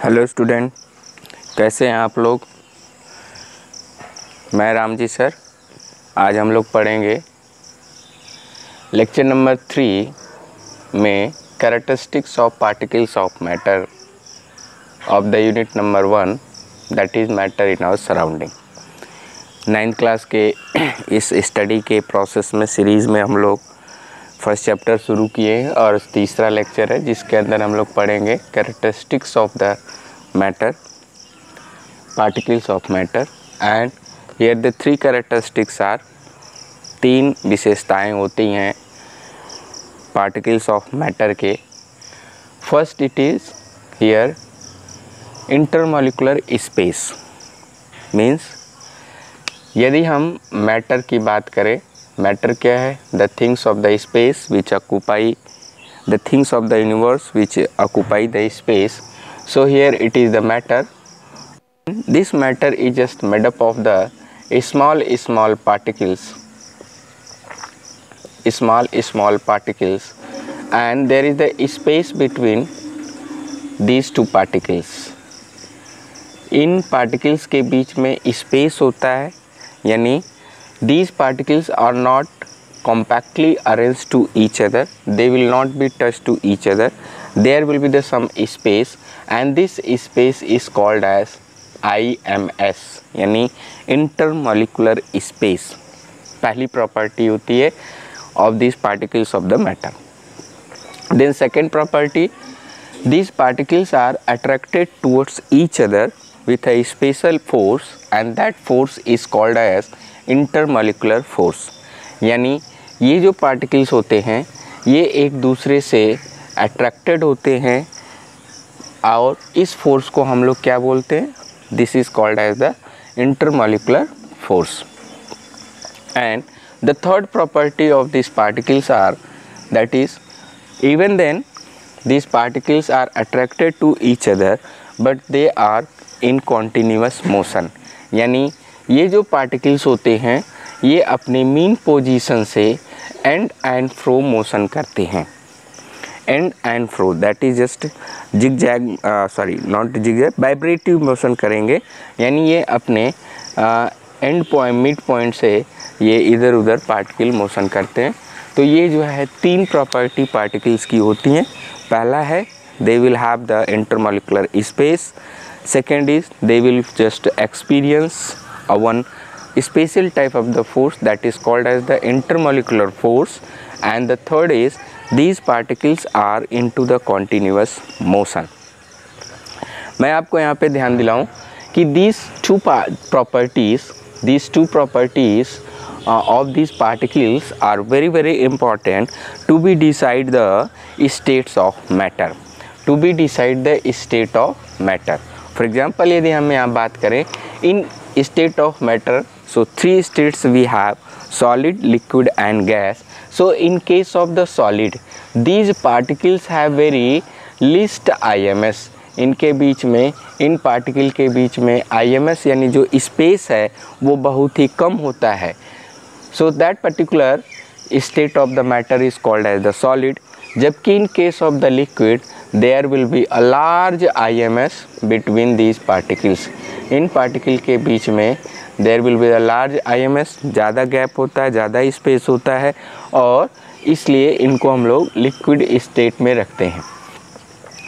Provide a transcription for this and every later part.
Hello student, कैसे हैं आप लोग। मैं राम जी सर। आज हम लोग पढ़ेंगे लेक्चर नंबर 3 में characteristics of particles of matter of the unit number 1 that is matter in our surrounding. 9th class के इस स्टडी के प्रोसेस में सीरीज़ में हम लोग फर्स्ट चैप्टर शुरू किए हैं और तीसरा लेक्चर है जिसके अंदर हम लोग पढ़ेंगे characteristics of the matter, particles of matter. And here the 3 characteristics are, 3 विशेषताएं होती हैं पार्टिकल्स ऑफ मैटर के। First it is here intermolecular space. Means यदि हम मैटर की बात करें, मैटर क्या है? The things of the space which occupy the things of the universe which occupy the space. So here it is the matter. This matter is just made up of the small particles, and there is the space between these two particles. In particles के बीच में space होता है, यानी these particles are not compactly arranged to each other, they will not be touched to each other, there will be the some space and this space is called as IMS यानी intermolecular space. पहली property होती है of these particles of the matter. Then second property, these particles are attracted towards each other with a special force and that force is called as intermolecular force. यानी ये जो particles होते हैं ये एक दूसरे से अट्रैक्टेड होते हैं और इस फोर्स को हम लोग क्या बोलते हैं? This is called as the intermolecular force. And the third property of this particles are that is even then this particles are attracted to each other but they are in continuous motion. यानी ये जो पार्टिकल्स होते हैं ये अपने mean position से and and fro motion करते हैं. And and fro that is just zigzag, not zigzag, vibrative motion करेंगे. यानी ये अपने एंड पॉइंट, मिड पॉइंट से ये इधर उधर पार्टिकल मोशन करते हैं. तो ये जो है 3 प्रॉपर्टी पार्टिकल्स की होती हैं. पहला है they will have the intermolecular space. Second is they will just experience one special type of the force that is called as the intermolecular force. And the third is these particles are into the continuous motion. मैं आपको यहाँ पे ध्यान दिलाऊं कि these two properties of these particles are very important to be decide the states of matter. For example, यदि हम यहाँ बात करें in state of matter, so 3 states we have: solid, liquid and gas. So in case of the solid, these particles have very least IMS. इनके बीच में, इन particle के बीच में IMS यानी जो स्पेस है वो बहुत ही कम होता है. So that particular state of the matter is called as the solid. जबकि in case of the liquid there will be a large IMS between these particles. इन पार्टिकल के बीच में there will be a large IMS, ज़्यादा gap होता है, ज़्यादा space होता है और इसलिए इनको हम लोग लिक्विड स्टेट में रखते हैं.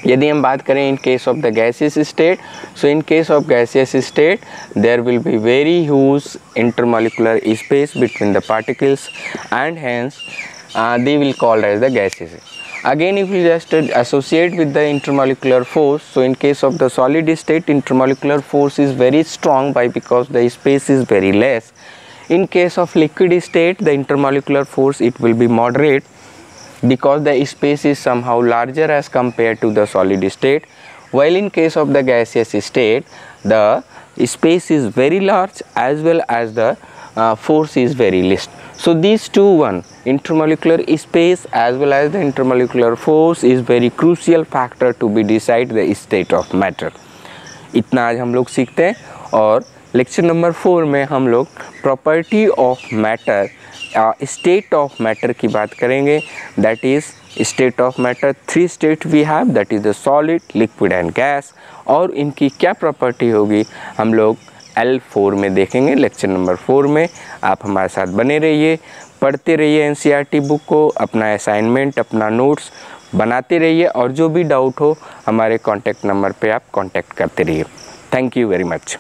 यदि हम बात करें in case of the gaseous state, so in case of gaseous state there will be very huge intermolecular space between the particles and hence they will called as the gases. Again, if we just associate with the intermolecular force, so in case of the solid state, intermolecular force is very strong because the space is very less. In case of liquid state, the intermolecular force it will be moderate because the space is somehow larger as compared to the solid state. While in case of the gaseous state, the space is very large as well as the force is very least. So these two, one intermolecular space as well as the intermolecular force is very crucial factor to be decide the state of matter. इतना आज हम लोग सीखते हैं और lecture number 4 में हम लोग property of matter, state of matter की बात करेंगे. That is state of matter, 3 state we have, that is the solid, liquid and gas, और इनकी क्या प्रॉपर्टी होगी हम लोग L4 में देखेंगे, लेक्चर नंबर 4 में। आप हमारे साथ बने रहिए, पढ़ते रहिए NCERT बुक को, अपना असाइनमेंट, अपना नोट्स बनाते रहिए, और जो भी डाउट हो हमारे कॉन्टैक्ट नंबर पे आप कॉन्टैक्ट करते रहिए। Thank you very much.